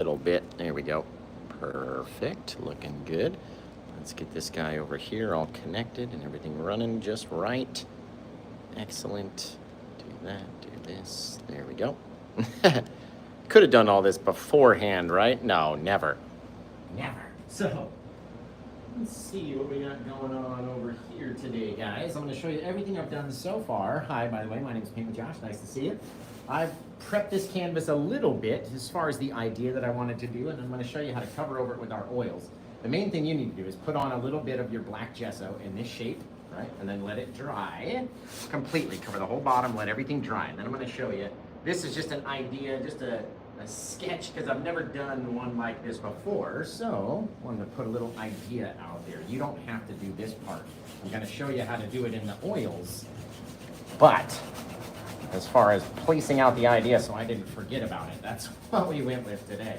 little bit. There we go. Perfect. Looking good. Let's get this guy over here all connected and everything running just right. Excellent. Do that, do this. There we go. Could have done all this beforehand, right? No, never. Never. So, let's see what we got going on over here today, guys. I'm going to show you everything I've done so far. Hi, by the way, my name is Paint Josh. Nice to see you. I've prepped this canvas a little bit as far as the idea that I wanted to do, and I'm going to show you how to cover over it with our oils. The main thing you need to do is put on a little bit of your black gesso in this shape, right? And then let it dry completely. Cover the whole bottom, let everything dry. And then I'm going to show you. This is just an idea, just a sketch, because I've never done one like this before. So I wanted to put a little idea out there. You don't have to do this part. I'm going to show you how to do it in the oils. But as far as placing out the idea so I didn't forget about it, that's what we went with today.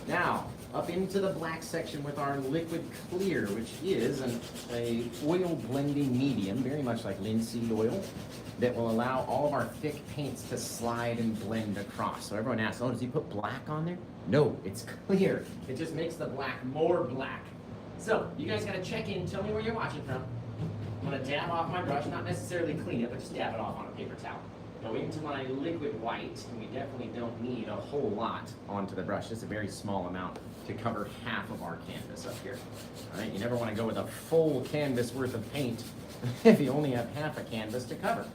Now, up into the black section with our liquid clear, which is an oil blending medium, very much like linseed oil, that will allow all of our thick paints to slide and blend across. So everyone asks, oh, does he put black on there? No, it's clear. It just makes the black more black. So you guys gotta check in, tell me where you're watching from. I'm gonna dab off my brush, not necessarily clean it, but just dab it off on a paper towel. Go into my liquid white, and we definitely don't need a whole lot onto the brush, just a very small amount to cover half of our canvas up here. All right, you never want to go with a full canvas worth of paint if you only have half a canvas to cover.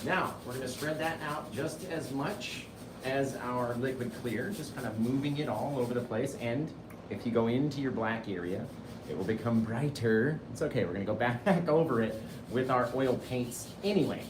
Now, we're going to spread that out just as much as our liquid clear, just kind of moving it all over the place. And if you go into your black area, it will become brighter. It's okay, we're going to go back over it with our oil paints anyway.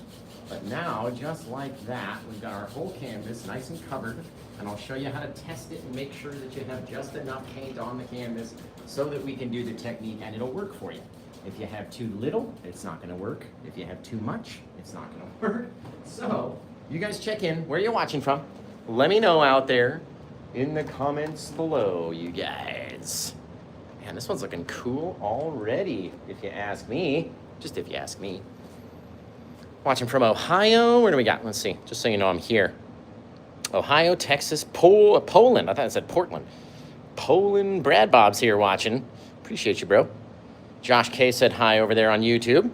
But now, just like that, we've got our whole canvas nice and covered, and I'll show you how to test it and make sure that you have just enough paint on the canvas so that we can do the technique and it'll work for you. If you have too little, it's not going to work. If you have too much, it's not going to work. So, you guys check in where you're watching from. Let me know out there in the comments below, you guys. Man, this one's looking cool already, if you ask me. Just if you ask me. Watching from Ohio. Where do we got? Let's see. Just so you know I'm here. Ohio, Texas, Poland. I thought it said Portland. Poland. Brad Bob's here watching. Appreciate you, bro. Josh K said hi over there on YouTube.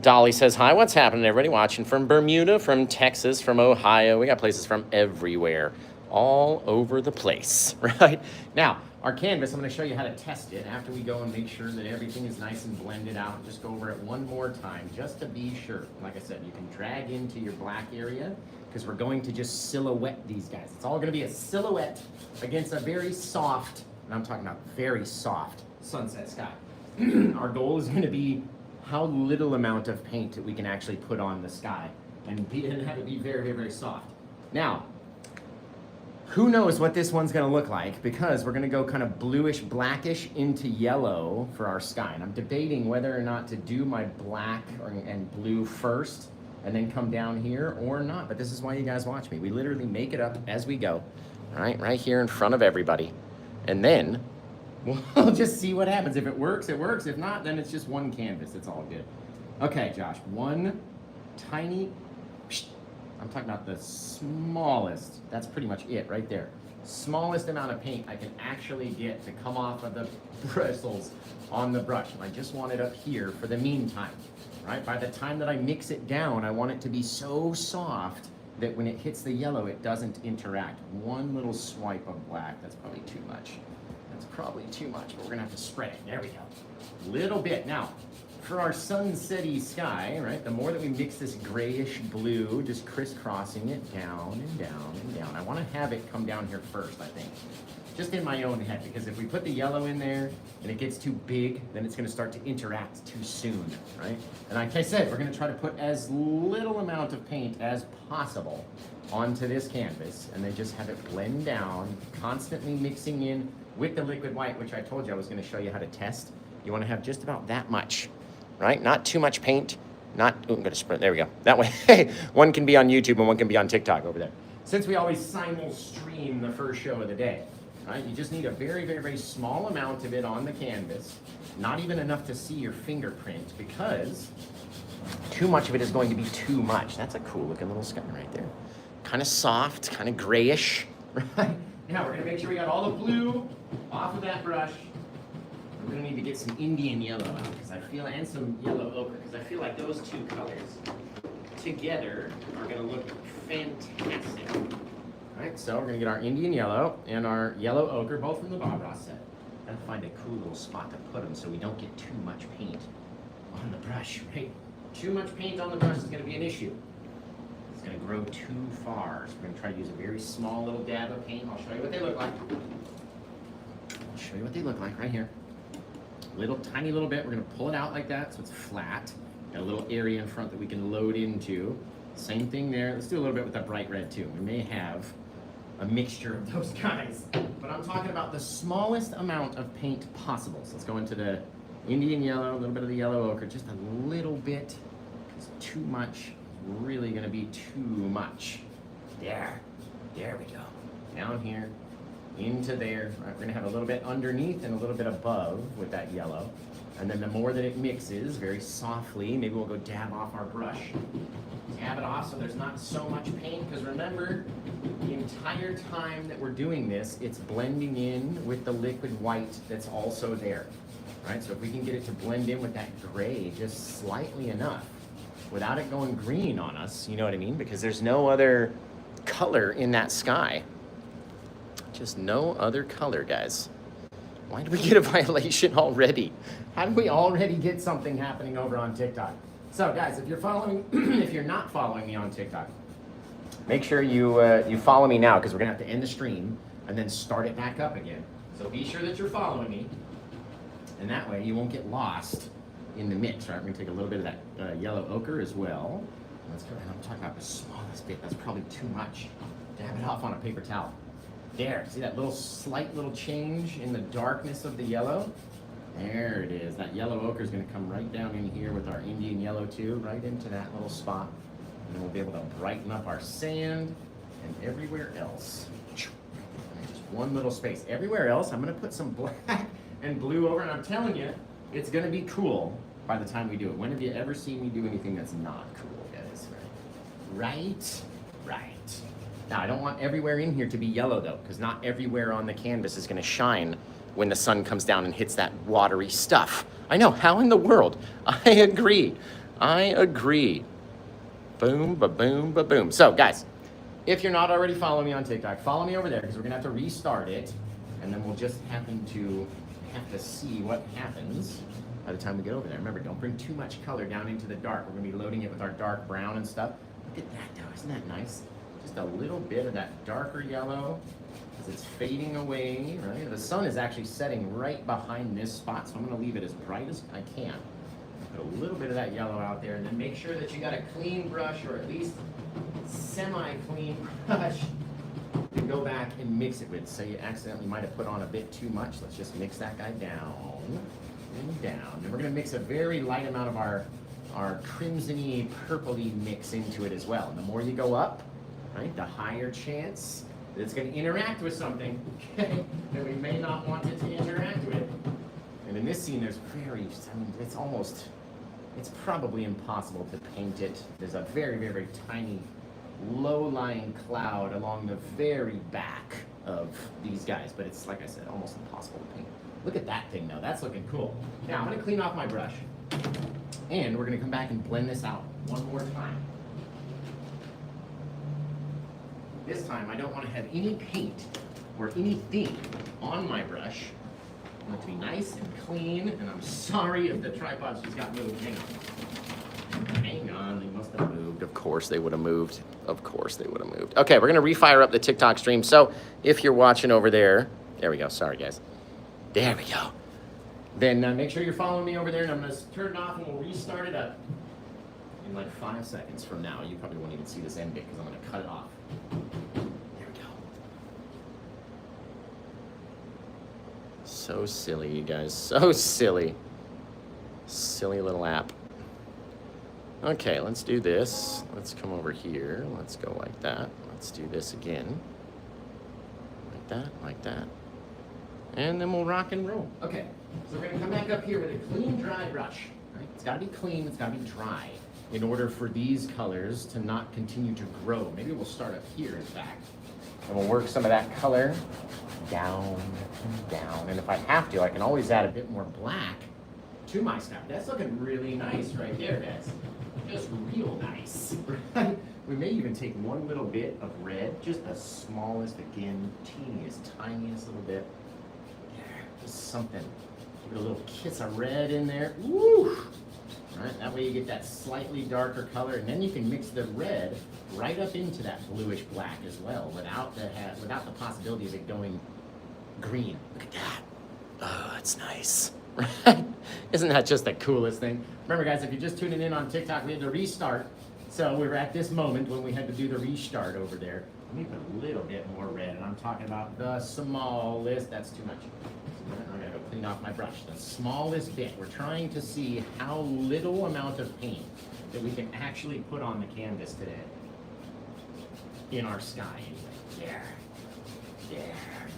Dolly says hi. What's happening, everybody? Watching from Bermuda, from Texas, from Ohio. We got places from everywhere. All over the place, right? Now, our canvas, I'm going to show you how to test it after we go and make sure that everything is nice and blended out. Just go over it one more time just to be sure. Like I said, you can drag into your black area because we're going to just silhouette these guys. It's all going to be a silhouette against a very soft, and I'm talking about very soft, sunset sky. Our goal is going to be how little amount of paint that we can actually put on the sky and have it be very, very, very soft. Now, who knows what this one's going to look like, because we're going to go kind of bluish, blackish into yellow for our sky. And I'm debating whether or not to do my black and blue first and then come down here or not. But this is why you guys watch me. We literally make it up as we go, all right here in front of everybody. And then we'll just see what happens. If it works, it works. If not, then it's just one canvas. It's all good. Okay, Josh, one tiny... I'm talking about the smallest, that's pretty much it right there. Smallest amount of paint I can actually get to come off of the bristles on the brush. And I just want it up here for the meantime, right? By the time that I mix it down, I want it to be so soft that when it hits the yellow, it doesn't interact. One little swipe of black, that's probably too much. That's probably too much, but we're gonna have to spread it. There we go. Little bit. Now, for our sunsetty sky, right, the more that we mix this grayish blue, just crisscrossing it down and down and down. I want to have it come down here first, I think. Just in my own head, because if we put the yellow in there and it gets too big, then it's going to start to interact too soon, right? And like I said, we're going to try to put as little amount of paint as possible onto this canvas and then just have it blend down, constantly mixing in with the liquid white, which I told you I was going to show you how to test. You want to have just about that much. Right? Not too much paint. I'm going to sprint. There we go. That way, one can be on YouTube and one can be on TikTok over there. Since we always simul-stream the first show of the day, right? You just need a very, very, very small amount of it on the canvas. Not even enough to see your fingerprint, because too much of it is going to be too much. That's a cool looking little sky right there. Kind of soft, kind of grayish, right? Now we're gonna make sure we got all the blue off of that brush. We're gonna need to get some Indian yellow out because I feel, and some yellow ochre, because I feel like those two colors together are gonna look fantastic. All right, so we're gonna get our Indian yellow and our yellow ochre, both from the Bob Ross set. Gotta find a cool little spot to put them so we don't get too much paint on the brush, right? Too much paint on the brush is gonna be an issue. It's gonna grow too far. So we're gonna try to use a very small little dab of paint. I'll show you what they look like. I'll show you what they look like right here. Little tiny little bit. We're gonna pull it out like that so it's flat. Got a little area in front that we can load into. Same thing there. Let's do a little bit with that bright red too. We may have a mixture of those guys, but I'm talking about the smallest amount of paint possible. So let's go into the Indian yellow, a little bit of the yellow ochre, just a little bit, because too much is really gonna be too much. There we go. Down here, into there. Right, we're gonna have a little bit underneath and a little bit above with that yellow. And then the more that it mixes, very softly, maybe we'll go dab off our brush. Dab it off so there's not so much paint, because remember, the entire time that we're doing this, it's blending in with the liquid white that's also there. Right, so if we can get it to blend in with that gray just slightly enough, without it going green on us, you know what I mean? Because there's no other color in that sky. Just no other color, guys. Why did we get a violation already? How did we already get something happening over on TikTok? So guys, if you're following, if you're not following me on TikTok, make sure you follow me now, because we're gonna have to end the stream and then start it back up again. So be sure that you're following me, and that way you won't get lost in the mix, right? We're gonna take a little bit of that yellow ochre as well. Let's go, and I'm talking about the smallest bit. That's probably too much. Dab it off on a paper towel. There, see that little slight little change in the darkness of the yellow? There it is. That yellow ochre is going to come right down in here with our Indian yellow too, right into that little spot. And then we'll be able to brighten up our sand and everywhere else. Just one little space. Everywhere else, I'm going to put some black and blue over, and I'm telling you, it's going to be cool by the time we do it. When have you ever seen me do anything that's not cool, guys? Right? Right. Now, I don't want everywhere in here to be yellow, though, because not everywhere on the canvas is going to shine when the sun comes down and hits that watery stuff. I know, how in the world? I agree. Boom, ba-boom, ba-boom. So, guys, if you're not already following me on TikTok, follow me over there, because we're going to have to restart it, and then we'll just have to see what happens by the time we get over there. Remember, don't bring too much color down into the dark. We're going to be loading it with our dark brown and stuff. Look at that, though. Isn't that nice? Just a little bit of that darker yellow as it's fading away, right? The sun is actually setting right behind this spot, so I'm going to leave it as bright as I can. Put a little bit of that yellow out there, and then make sure that you got a clean brush, or at least semi-clean brush, to go back and mix it with. So you accidentally might have put on a bit too much. Let's just mix that guy down and down. And we're going to mix a very light amount of our crimson-y, purpley mix into it as well. And the more you go up, right, the higher chance that it's going to interact with something, okay, that we may not want it to interact with. And in this scene, there's it's probably impossible to paint it. There's a very, very, very tiny, low-lying cloud along the very back of these guys, but it's, like I said, almost impossible to paint. Look at that thing, though. That's looking cool. Now, I'm going to clean off my brush, and we're going to come back and blend this out one more time. This time, I don't want to have any paint or anything on my brush. I want it to be nice and clean, and I'm sorry if the tripods just got moved. Hang on, they must have moved. Of course they would have moved. Of course they would have moved. Okay, we're going to refire up the TikTok stream. So if you're watching over there, there we go. Sorry, guys. There we go. Then make sure you're following me over there, and I'm going to turn it off, and we'll restart it up in like 5 seconds from now. You probably won't even see this end bit because I'm going to cut it off. There we go. So silly, you guys. So silly. Silly little app. Okay, let's do this. Let's come over here. Let's go like that. Let's do this again. Like that, like that. And then we'll rock and roll. Okay, so we're gonna come back up here with a clean, dry brush. Right? It's gotta be clean, it's gotta be dry in order for these colors to not continue to grow. Maybe we'll start up here, in fact. And we'll work some of that color down and down. And if I have to, I can always add a bit more black to my stuff. That's looking really nice right there, guys. Just real nice, right? We may even take one little bit of red, just the smallest, again, teeniest, tiniest little bit. Yeah, just something. Give it a little kiss of red in there. Woo! Right, that way you get that slightly darker color, and then you can mix the red right up into that bluish black as well, without the possibility of it going green. Look at that. Oh, that's nice. Right? Isn't that just the coolest thing? Remember, guys, if you're just tuning in on TikTok, we had to restart. So we're at this moment when we had to do the restart over there. Let me put a little bit more red, and I'm talking about the smallest. That's too much. I'm gonna go clean off my brush. The smallest bit. We're trying to see how little amount of paint that we can actually put on the canvas today. In our sky, anyway. There.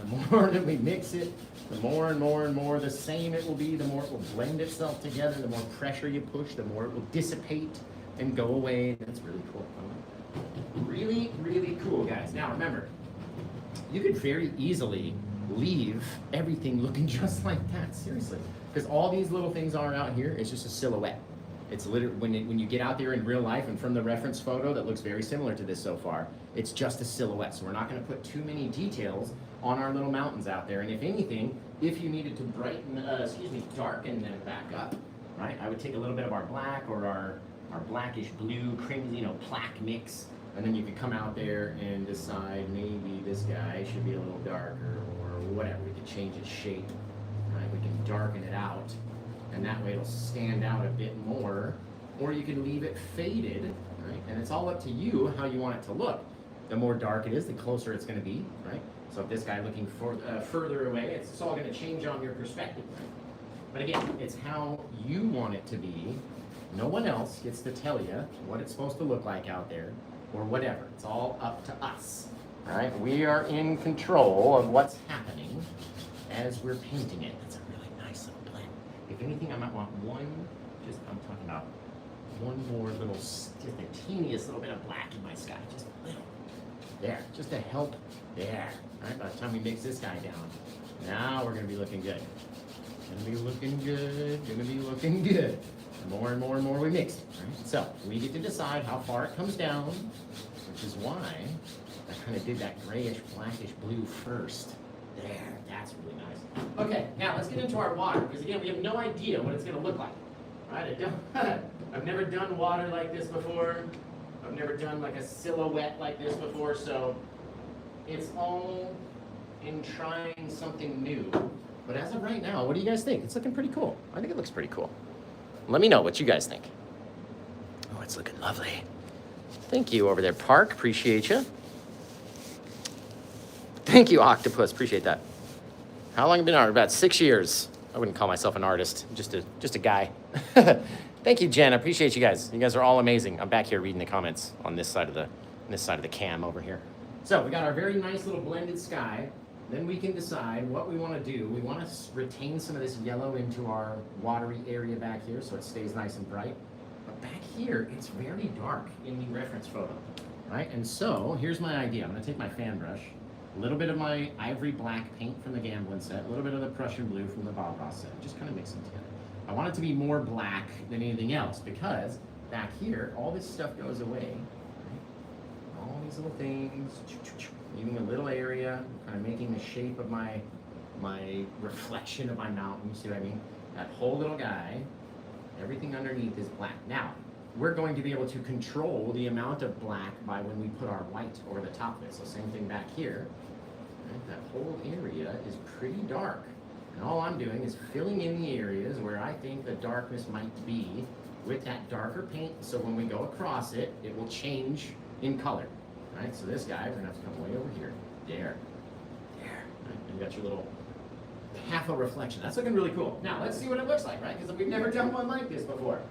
The more that we mix it, the more and more and more the same it will be, the more it will blend itself together, the more pressure you push, the more it will dissipate and go away. That's really cool. Really, really cool, guys. Now remember, you could very easily leave everything looking just like that, seriously. Because all these little things are out here, it's just a silhouette. It's literally, when you get out there in real life and from the reference photo that looks very similar to this so far, it's just a silhouette. So we're not gonna put too many details on our little mountains out there. And if anything, if you needed to darken them back up, right? I would take a little bit of our black or our blackish blue, crimson, plaque mix, and then you could come out there and decide maybe this guy should be a little darker or whatever. We could change its shape, right? We can darken it out, and that way it'll stand out a bit more, or you can leave it faded, right? And it's all up to you how you want it to look. The more dark it is, the closer it's gonna be, right? So if this guy looking further away, it's all gonna change on your perspective, right? But again, it's how you want it to be. No one else gets to tell you what it's supposed to look like out there or whatever. It's all up to us. All right, we are in control of what's happening as we're painting it. It's a really nice little blend. If anything, I might want I'm talking about one more little, just the teeniest little bit of black in my sky, just a little. There, just to help there. All right, by the time we mix this guy down, now we're gonna be looking good. Gonna be looking good. The more and more and more we mix it, right? So we get to decide how far it comes down, which is why I kind of did that grayish, blackish blue first. There, that's really nice. Okay, now let's get into our water, because again, we have no idea what it's gonna look like, right? I've never done water like this before. I've never done like a silhouette like this before, so it's all in trying something new. But as of right now, what do you guys think? It's looking pretty cool. I think it looks pretty cool. Let me know what you guys think. Oh, it's looking lovely. Thank you over there, Park. Appreciate you. Thank you, Octopus. Appreciate that. How long have you been an artist? About 6 years. I wouldn't call myself an artist. Just a guy. Thank you, Jen. I appreciate you guys. You guys are all amazing. I'm back here reading the comments on this side of the cam over here. So we got our very nice little blended sky. Then we can decide what we want to do. We want to retain some of this yellow into our watery area back here so it stays nice and bright. But back here, it's very dark in the reference photo, right? And so here's my idea. I'm going to take my fan brush, a little bit of my ivory black paint from the Gamblin set, a little bit of the Prussian blue from the Bob Ross set, just kind of mix them together. I want it to be more black than anything else because back here, all this stuff goes away, right? All these little things, leaving a little area, kind of making the shape of my reflection of my mountain, see what I mean? That whole little guy, everything underneath is black. Now, we're going to be able to control the amount of black by when we put our white over the top of it. So same thing back here. Right? That whole area is pretty dark. And all I'm doing is filling in the areas where I think the darkness might be with that darker paint. So when we go across it, it will change in color. Right, so this guy, we're gonna have to come way over here. There. Right, you got your little half a reflection. That's looking really cool. Now, let's see what it looks like, right? Because we've never done one like this before.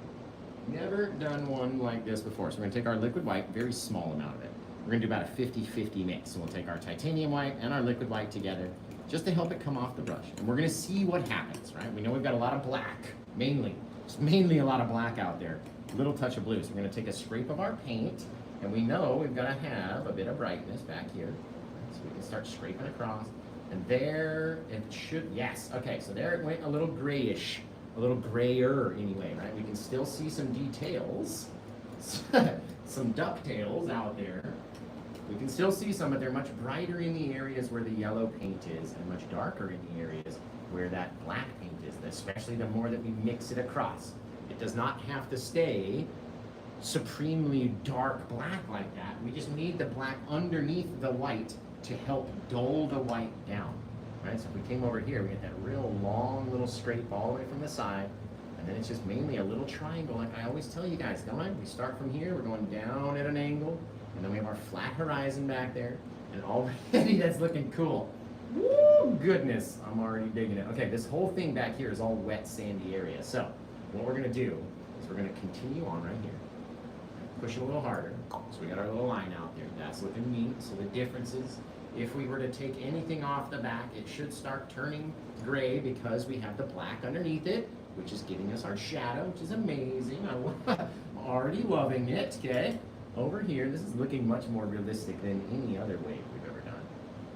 Never done one like this before. So we're gonna take our liquid white, very small amount of it. We're gonna do about a 50-50 mix. So we'll take our titanium white and our liquid white together just to help it come off the brush. And we're gonna see what happens, right? We know we've got a lot of black, mainly. It's mainly a lot of black out there. A little touch of blue. So we're gonna take a scrape of our paint, and we know we've got to have a bit of brightness back here. So we can start scraping across. And there it should, yes, okay, so there it went a little grayish, a little grayer anyway, right? We can still see some details, some ducktails out there. We can still see some, but they're much brighter in the areas where the yellow paint is and much darker in the areas where that black paint is, especially the more that we mix it across. It does not have to stay supremely dark black like that. We just need the black underneath the white to help dull the white down, right? So if we came over here, we get that real long little scrape all the way from the side, and then it's just mainly a little triangle, like I always tell you guys, don't I? We start from here, we're going down at an angle, and then we have our flat horizon back there, and already that's looking cool. Woo, goodness, I'm already digging it. Okay, this whole thing back here is all wet, sandy area. So what we're gonna do is we're gonna continue on right here. Push it a little harder. So we got our little line out there. That's looking neat. So the difference is, if we were to take anything off the back, it should start turning gray because we have the black underneath it, which is giving us our shadow, which is amazing. I'm already loving it, okay? Over here, this is looking much more realistic than any other wave we've ever done.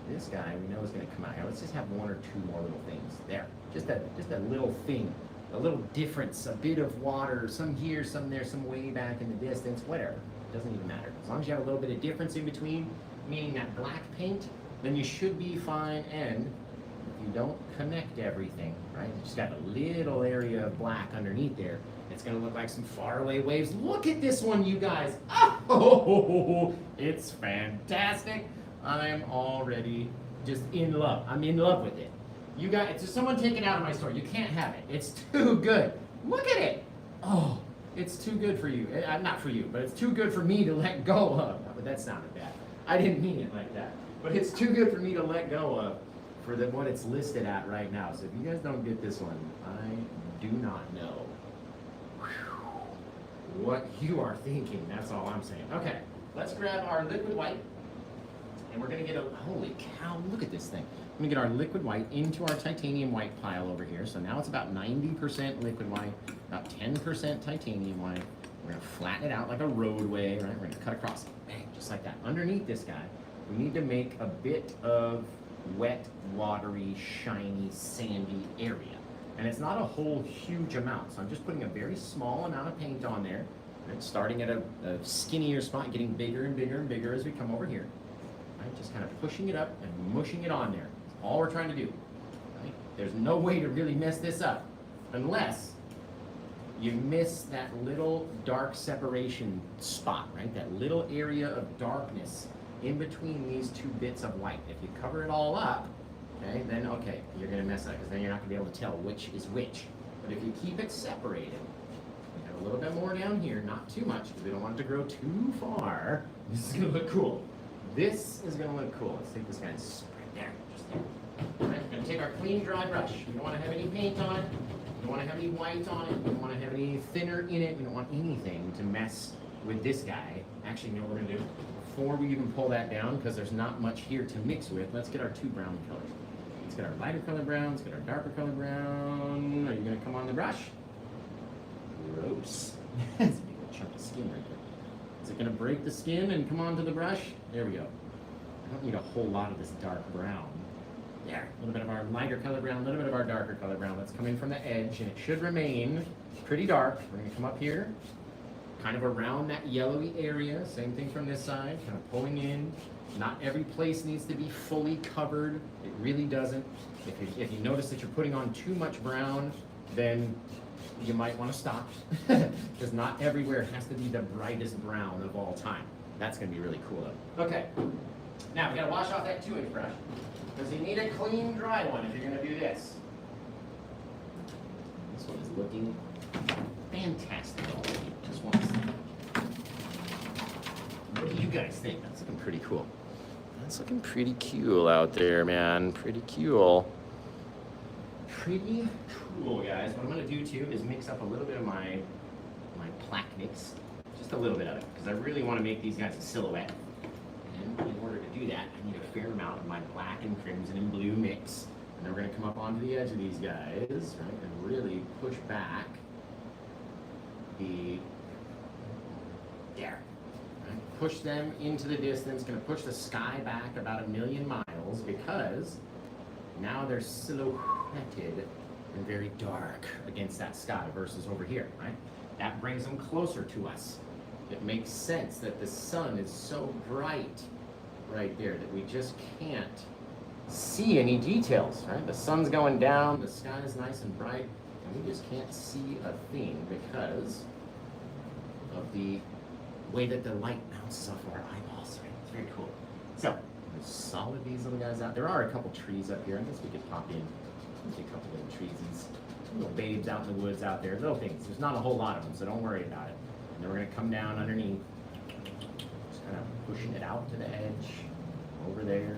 This guy, we know is gonna come out here. Let's just have one or two more little things. There, just that little thing. A little difference, a bit of water, some here, some there, some way back in the distance, whatever. It doesn't even matter. As long as you have a little bit of difference in between, meaning that black paint, then you should be fine. And if you don't connect everything, right, you just got a little area of black underneath there, it's gonna look like some faraway waves. Look at this one, you guys. Oh, it's fantastic. I'm already just in love. I'm in love with it. You got it. So someone take it out of my store. You can't have it. It's too good. Look at it. Oh, it's too good for you. Not for you, but it's too good for me to let go of. But that sounded bad. I didn't mean it like that. But it's too good for me to let go of for what it's listed at right now. So if you guys don't get this one, I do not know what you are thinking. That's all I'm saying. Okay, let's grab our liquid white. And we're gonna get holy cow, look at this thing. I'm gonna get our liquid white into our titanium white pile over here. So now it's about 90% liquid white, about 10% titanium white. We're gonna flatten it out like a roadway, right? We're gonna cut across it, bang, just like that. Underneath this guy, we need to make a bit of wet, watery, shiny, sandy area. And it's not a whole huge amount, so I'm just putting a very small amount of paint on there, right? Starting at a skinnier spot, getting bigger and bigger and bigger as we come over here. Right? Just kind of pushing it up and mushing it on there. That's all we're trying to do. Right? There's no way to really mess this up unless you miss that little dark separation spot, right? That little area of darkness in between these two bits of white. If you cover it all up, okay, then okay, you're gonna mess up because then you're not gonna be able to tell which is which. But if you keep it separated, we have a little bit more down here, not too much, because we don't want it to grow too far. This is gonna look cool. This is gonna look cool. Let's take this guy and spread there, just there. All right, we're gonna take our clean, dry brush. We don't want to have any paint on it. We don't want to have any white on it. We don't want to have any thinner in it. We don't want anything to mess with this guy. Actually, you know what we're gonna do? Before we even pull that down, because there's not much here to mix with, let's get our two brown colors. Let's get our lighter color brown, let's get our darker color brown. Are you gonna come on the brush? Gross. That's a big chunk of skin right there. Is it gonna break the skin and come onto the brush? There we go. I don't need a whole lot of this dark brown. There, a little bit of our lighter color brown, a little bit of our darker color brown. That's coming from the edge, and it should remain pretty dark. We're gonna come up here, kind of around that yellowy area. Same thing from this side, kind of pulling in. Not every place needs to be fully covered. It really doesn't. If you notice that you're putting on too much brown, then you might want to stop, because not everywhere has to be the brightest brown of all time. That's going to be really cool though. Okay, now we got to wash off that 2-inch brush, because you need a clean, dry one if you're going to do this. This one is looking fantastic. Just one second. What do you guys think? That's looking pretty cool. That's looking pretty cool out there, man. Pretty cool. Pretty cool, guys. What I'm going to do too is mix up a little bit of my plaque mix. Just a little bit of it, because I really want to make these guys a silhouette. And in order to do that, I need a fair amount of my black and crimson and blue mix. And then we're going to come up onto the edge of these guys, right, and really push back the, there, right? push them into the distance, going to push the sky back about 1 million miles because now they're silhouetted and very dark against that sky versus over here, right? That brings them closer to us. It makes sense that the sun is so bright right there that we just can't see any details, right? The sun's going down, the sky is nice and bright, and we just can't see a thing because of the way that the light bounces off our eyeballs, right? It's very cool. So, let's solid these little guys out. There are a couple trees up here. I guess we could pop in a couple little trees, little babes out in the woods out there, little things. There's not a whole lot of them, so don't worry about it. And then we're gonna come down underneath, just kind of pushing it out to the edge, over there.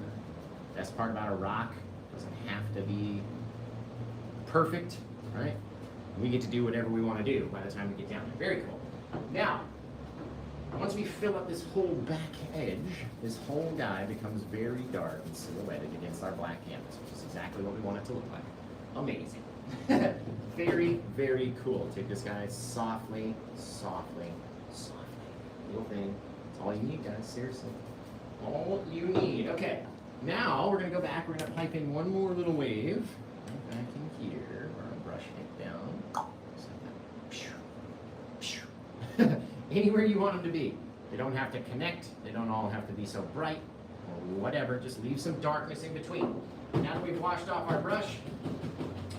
Best part about a rock, doesn't have to be perfect, right? We get to do whatever we want to do by the time we get down there. Very cool. Now, once we fill up this whole back edge, this whole guy becomes very dark and silhouetted against our black canvas, which is exactly what we want it to look like. Amazing. Very, very cool. Take this guy softly, softly, softly. Little thing. That's all you need, guys. Seriously. All you need. Okay. Now we're going to go back. We're going to pipe in one more little wave. Right back in here. We're going to brush it down. Just like that. Anywhere you want them to be. They don't have to connect. They don't all have to be so bright or whatever. Just leave some darkness in between. Now that we've washed off our brush,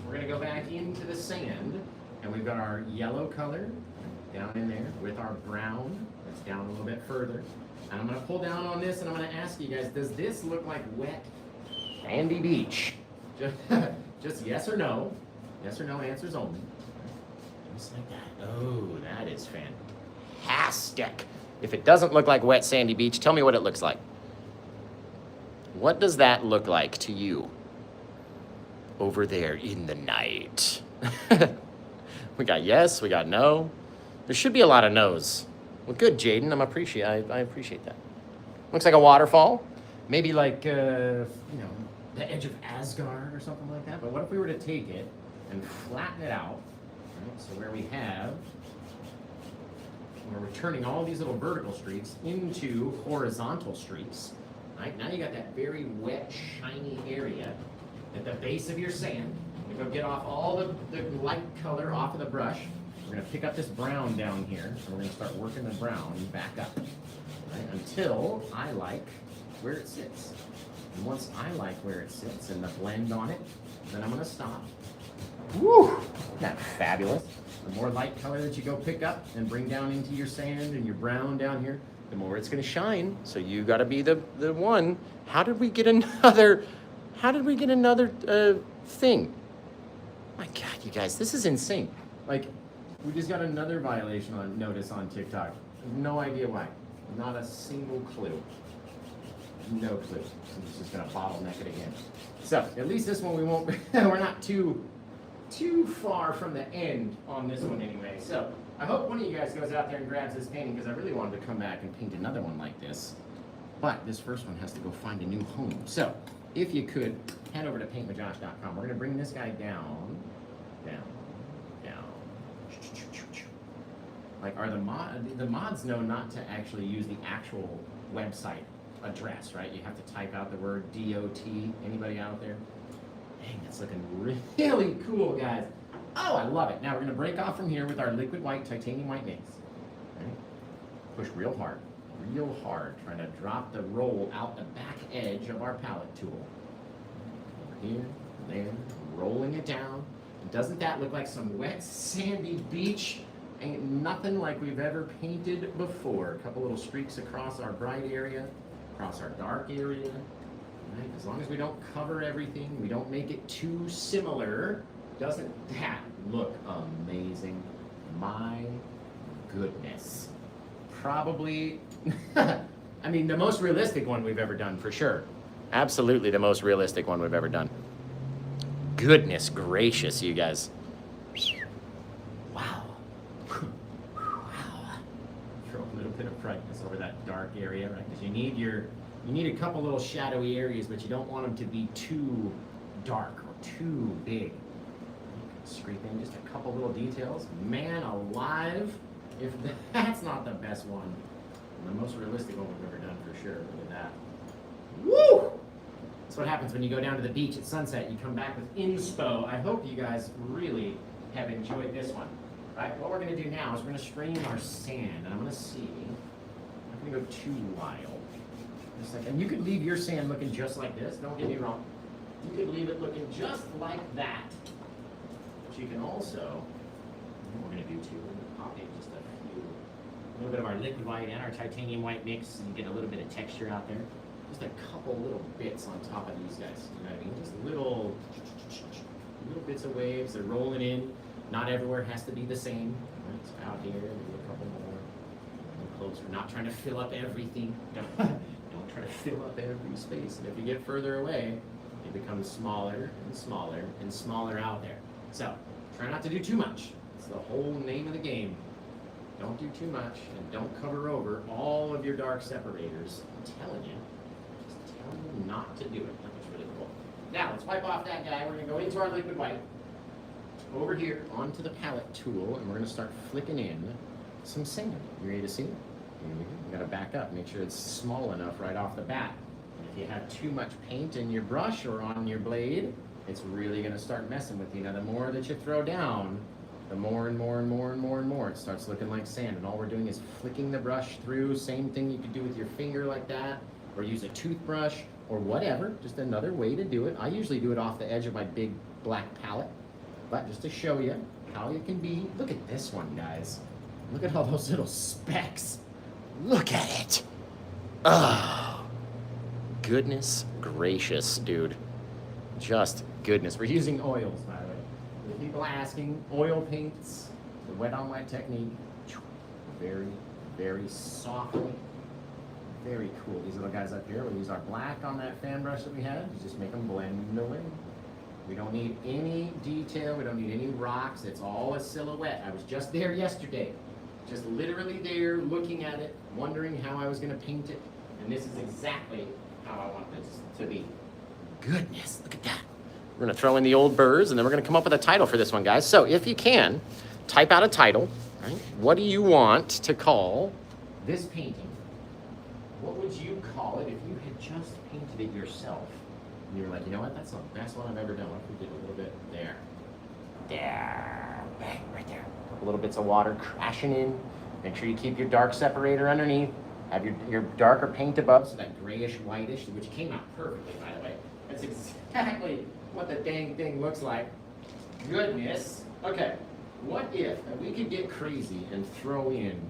we're going to go back into the sand, and we've got our yellow color down in there with our brown that's down a little bit further. And I'm going to pull down on this, and I'm going to ask you guys, does this look like wet, sandy beach? Just yes or no. Yes or no answers only. Just like that. Oh, that is fantastic. If it doesn't look like wet, sandy beach, tell me what it looks like. What does that look like to you? Over there in the night. We got yes, we got no. There should be a lot of no's. Well, good, Jaden. I appreciate that. Looks like a waterfall. Maybe like, the edge of Asgard or something like that. But what if we were to take it and flatten it out? Right? So where we're turning all these little vertical streaks into horizontal streaks. Right? Now you got that very wet, shiny area at the base of your sand. We're going to go get off all the light color off of the brush. We're going to pick up this brown down here, and we're going to start working the brown back up, right? Until I like where it sits. And once I like where it sits and the blend on it, then I'm going to stop. Woo! Isn't that fabulous? The more light color that you go pick up and bring down into your sand and your brown down here, the more it's going to shine. So you got to be the one. How did we get another thing? My God, you guys, this is insane. Like, we just got another violation notice on TikTok. No idea why. Not a single clue. No clue. So it's just gonna bottleneck it again. So at least this one we won't. We're not too far from the end on this one anyway. So I hope one of you guys goes out there and grabs this painting because I really wanted to come back and paint another one like this. But this first one has to go find a new home. So if you could head over to paintwithjosh.com. We're gonna bring this guy down. Like, are the mods know not to actually use the actual website address, right? You have to type out the word DOT. Anybody out there? Dang, that's looking really cool, guys. Oh, I love it. Now we're gonna break off from here with our liquid white titanium white mix. Right? Push real hard, trying to drop the roll out the back edge of our palette tool. Over here, there, rolling it down. And doesn't that look like some wet, sandy beach? Ain't nothing like we've ever painted before. A couple little streaks across our bright area, across our dark area. Right? As long as we don't cover everything, we don't make it too similar, doesn't that look amazing? My goodness. Probably, I mean, the most realistic one we've ever done, for sure. Absolutely the most realistic one we've ever done. Goodness gracious, you guys. Wow. Wow. Throw a little bit of brightness over that dark area, right? Because you need a couple little shadowy areas, but you don't want them to be too dark or too big. Scrape in just a couple little details. Man alive, if that's not the best one The most realistic one we've ever done for sure. Look at that. Woo! That's what happens when you go down to the beach at sunset. You come back with inspo. I hope you guys really have enjoyed this one. Right? What we're going to do now is we're going to stream our sand. And I'm going to see. I'm going to go too wild. Just like, and you could leave your sand looking just like this. Don't get me wrong. You could leave it looking just like that. But you can also, what we're going to do too, we're going to pop in just a little bit of our liquid white and our titanium white mix and get a little bit of texture out there. Just a couple little bits on top of these guys. You know what I mean? Just little bits of waves. They're rolling in. Not everywhere has to be the same. Right? So out here, maybe a couple more. A little closer. Not trying to fill up everything. Don't try to fill up every space. And if you get further away, it becomes smaller and smaller and smaller out there. So try not to do too much. It's the whole name of the game. Don't do too much and don't cover over all of your dark separators. I'm telling you. Just telling you not to do it. That's really cool. Now let's wipe off that guy. We're going to go into our liquid white. Over here onto the palette tool, and we're going to start flicking in some sand. You ready to see? You got to back up, make sure it's small enough right off the bat. And if you have too much paint in your brush or on your blade, it's really going to start messing with you. Now, the more that you throw down, the more and more and more and more and more it starts looking like sand. And all we're doing is flicking the brush through. Same thing you could do with your finger like that, or use a toothbrush, or whatever. Just another way to do it. I usually do it off the edge of my big black palette. But just to show you how it can be, look at this one, guys. Look at all those little specks. Look at it. Oh, goodness gracious, dude. Just goodness. We're using oils, by the way. With people asking, oil paints, the wet on wet technique. Very, very softly. Very cool. These little guys up here, we'll use our black on that fan brush that we had. Just make them blend away. We don't need any detail, we don't need any rocks, it's all a silhouette. I was just there yesterday, just literally there looking at it, wondering how I was going to paint it, and this is exactly how I want this to be. Goodness, look at that. We're going to throw in the old burrs, and then we're going to come up with a title for this one, guys. So if you can, type out a title. Right? What do you want to call this painting? What would you call it if you had just painted it yourself? And you were like, you know what, that's the best one I've ever done. What if we did a little bit there? There. Bang, right there. A couple little bits of water crashing in. Make sure you keep your dark separator underneath. Have your darker paint above, so that grayish, whitish, which came out perfectly, by the way. That's exactly what the dang thing looks like. Goodness. Okay, what if we could get crazy and throw in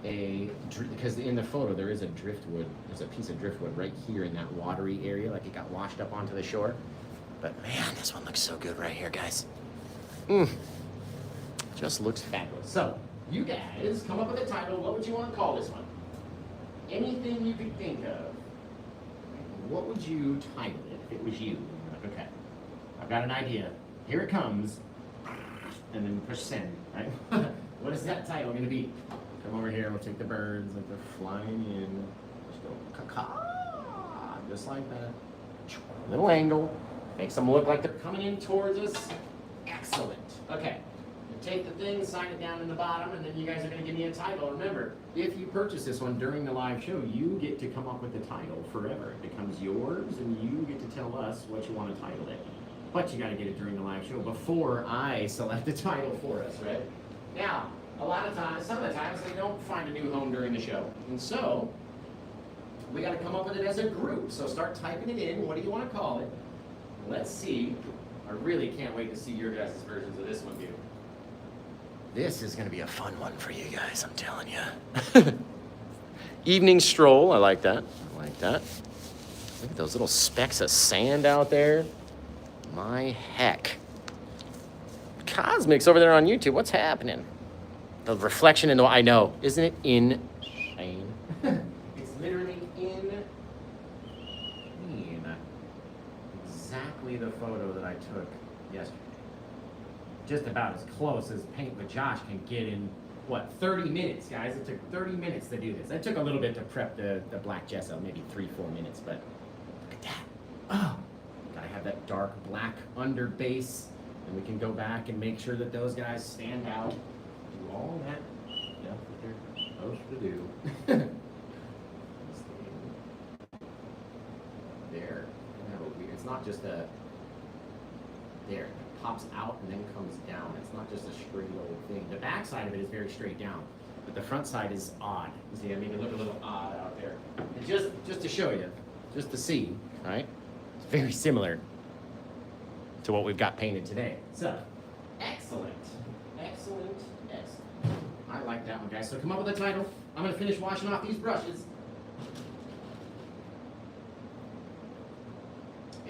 because in the photo there is a driftwood, there's a piece of driftwood right here in that watery area, like it got washed up onto the shore. But man, this one looks so good right here, guys. Just looks fabulous. So, you guys come up with a title. What would you want to call this one? Anything you could think of. What would you title it if it was you? Like, okay, I've got an idea. Here it comes. And then push send, right? What is that title going to be? Come over here, we'll take the birds like they're flying in. Just go caw-caw, just like that. Little angle, makes them look like they're coming in towards us. Excellent. Okay, you take the thing, sign it down in the bottom, and then you guys are going to give me a title. Remember, if you purchase this one during the live show, you get to come up with the title forever. It becomes yours, and you get to tell us what you want to title it. But you got to get it during the live show before I select the title for us, right? Now, a lot of times, some of the times, they don't find a new home during the show. And so, we got to come up with it as a group. So start typing it in. What do you want to call it? Let's see. I really can't wait to see your guys' versions of this one, dude. This is going to be a fun one for you guys, I'm telling you. Evening stroll. I like that. I like that. Look at those little specks of sand out there. My heck. Cosmic's over there on YouTube. What's happening? The reflection in the... I know. Isn't it insane? It's literally insane. Exactly the photo that I took yesterday. Just about as close as Paint with Josh can get in, what, 30 minutes, guys? It took 30 minutes to do this. It took a little bit to prep the black gesso, maybe 3-4 minutes, but look at that. Oh, gotta have that dark black under base, and we can go back and make sure that those guys stand out. Do all that stuff that they're supposed to do. It's not just a, there, it pops out and then comes down. It's not just a straight old thing. The back side of it is very straight down, but the front side is odd. See, I mean, it look a little odd out there. And just to show you, just to see, right? It's very similar to what we've got painted today. So, excellent, excellent, excellent. I like that one, guys. So come up with a title. I'm gonna finish washing off these brushes.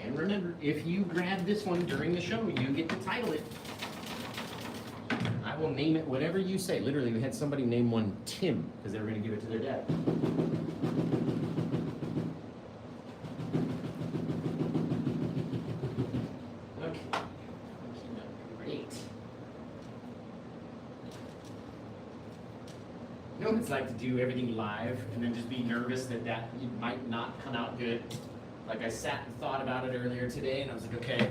And remember, if you grab this one during the show, you get to title it. I will name it whatever you say. Literally, we had somebody name one Tim because they were going to give it to their dad. Okay. Great. You know what it's like to do everything live and then just be nervous that it might not come out good? Like I sat and thought about it earlier today, and I was like, okay,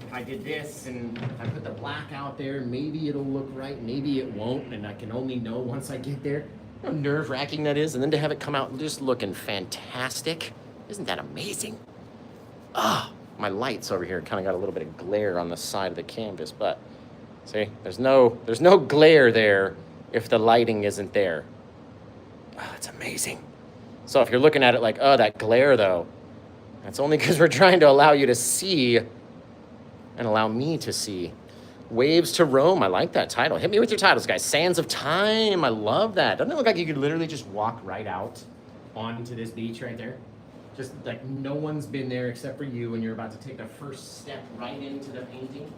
if I did this and if I put the black out there, maybe it'll look right, maybe it won't, and I can only know once I get there. You know how nerve-wracking that is? And then to have it come out just looking fantastic. Isn't that amazing? Ah, my lights over here kind of got a little bit of glare on the side of the canvas, but see, there's no glare there if the lighting isn't there. Oh, it's amazing. So if you're looking at it like, oh, that glare though, that's only because we're trying to allow you to see and allow me to see. Waves to Rome. I like that title. Hit me with your titles, guys. Sands of Time. I love that. Doesn't it look like you could literally just walk right out onto this beach right there? Just like no one's been there except for you, and you're about to take the first step right into the painting.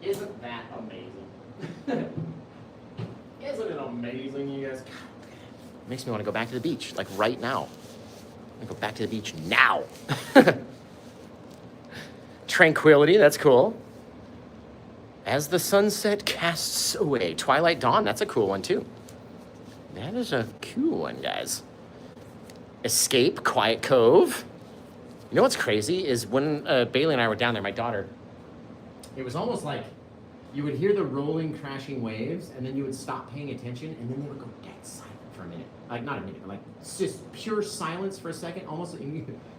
Isn't that amazing? Isn't it amazing, you guys? God, makes me want to go back to the beach, like right now. I'm gonna go back to the beach now. Tranquility, that's cool. As the sunset casts away. Twilight Dawn, that's a cool one too. That is a cool one, guys. Escape, Quiet Cove. You know what's crazy is when Bailey and I were down there, my daughter, it was almost like you would hear the rolling, crashing waves, and then you would stop paying attention, and then they would go dead silent for a minute. Like, not a minute, but like just pure silence for a second. Almost,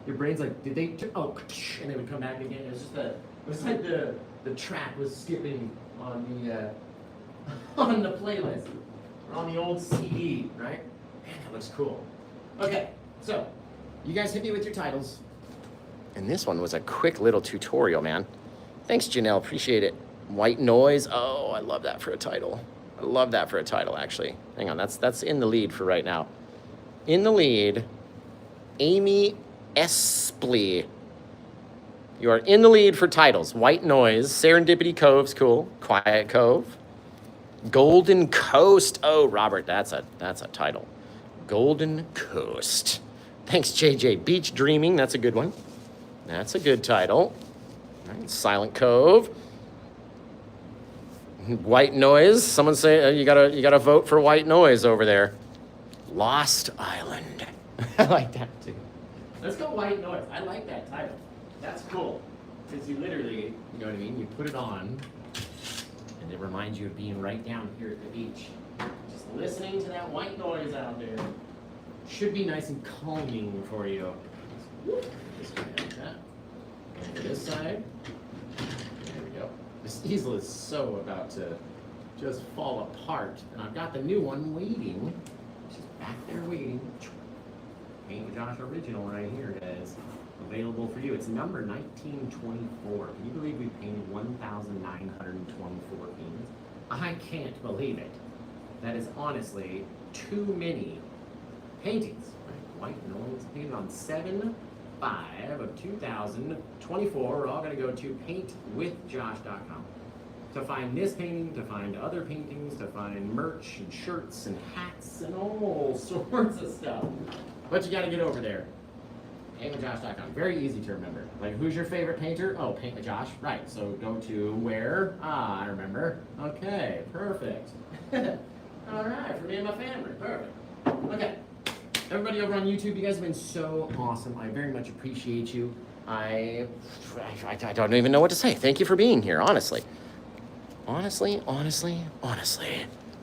your brain's like, did they, oh, and they would come back again. It was just it was like the track was skipping on the on the playlist, or on the old CD, right? Man, that looks cool. Okay, so you guys hit me with your titles. And this one was a quick little tutorial, man. Thanks, Janelle, appreciate it. White Noise, oh, I love that for a title. I love that for a title, actually. Hang on, that's in the lead for right now. In the lead, Amy Espley. You are in the lead for titles. White Noise, Serendipity Cove's cool. Quiet Cove. Golden Coast. Oh, Robert, that's a title. Golden Coast. Thanks, JJ. Beach Dreaming, that's a good one. That's a good title. All right, Silent Cove. White Noise. Someone say you gotta vote for White Noise over there. Lost Island. I like that too. Let's go White Noise. I like that title. That's cool. Because you literally, you know what I mean? You put it on, and it reminds you of being right down here at the beach. Just listening to that white noise out there. Should be nice and calming for you. Just like that. And to this side. There we go. This easel is so about to just fall apart. And I've got the new one waiting. She's back there waiting. Paint with Josh Original right here, guys. Available for you. It's number 1924. Can you believe we painted 1,924 paintings? I can't believe it. That is honestly too many paintings. Right? White Noise painted on 7/5 of 2024. We're all going to go to paintwithjosh.com to find this painting, to find other paintings, to find merch and shirts and hats and all sorts of stuff. But you got to get over there. Paintwithjosh.com. Very easy to remember. Like, who's your favorite painter? Oh, Paint with Josh. Right. So go to where? Ah, I remember. Okay. Perfect. All right. For me and my family. Perfect. Okay. Everybody over on YouTube, you guys have been so awesome. I very much appreciate you. I don't even know what to say. Thank you for being here, honestly. Honestly.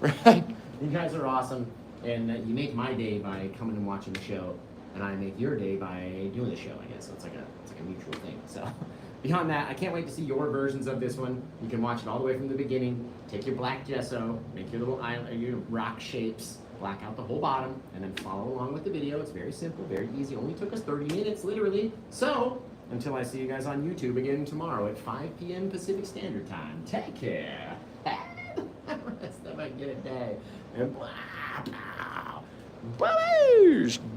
Right? You guys are awesome. And you make my day by coming and watching the show. and I make your day by doing the show, I guess. So it's like a mutual thing. So beyond that, I can't wait to see your versions of this one. You can watch it all the way from the beginning. Take your black gesso, make your little island, your rock shapes, black out the whole bottom, and then follow along with the video. It's very simple, very easy. Only took us 30 minutes, literally. So until I see you guys on YouTube again tomorrow at 5 p.m. Pacific Standard Time, take care. Rest of a good day. And blah, blah.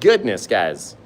Goodness, guys.